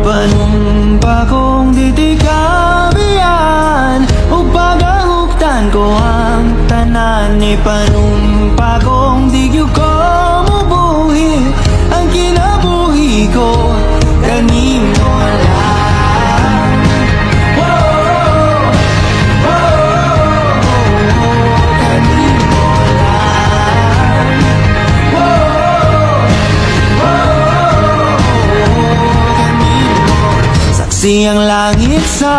Ipanumpa kong ditikabihan o pagahuktan ko ang tanan. Ipanumpa kong digyo ko mubuhi ang kinabuhi ko kanimo lang. Kanimo lang. Saksi ang langit sa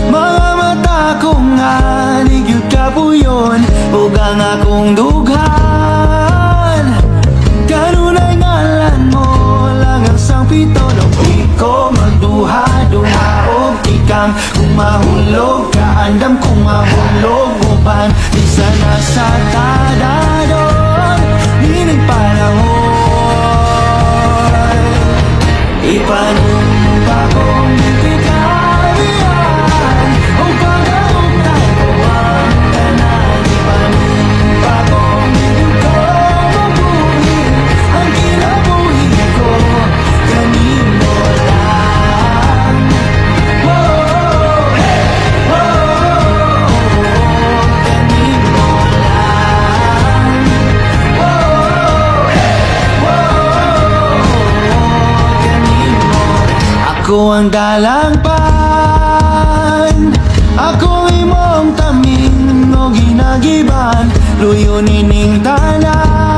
mga mata kong hanigyod kapuyon ug ang akong dughan. Kanunay ngalan mo lang ang sangpito no di ko magduha-duha og ikang kung mahulog ka andam kung mahulog uban di sana sa tadadon nining panahon. Ipanumpa kong ditikabihan o pagahuktan ko ang tanan. Ipanumpa kong digyo ko mabuhi ang kinabuhi ko kanimo lang. Kanimo lang. Ako ang dalangpan, ako imong taming o ginagiban, luyo nining tanan.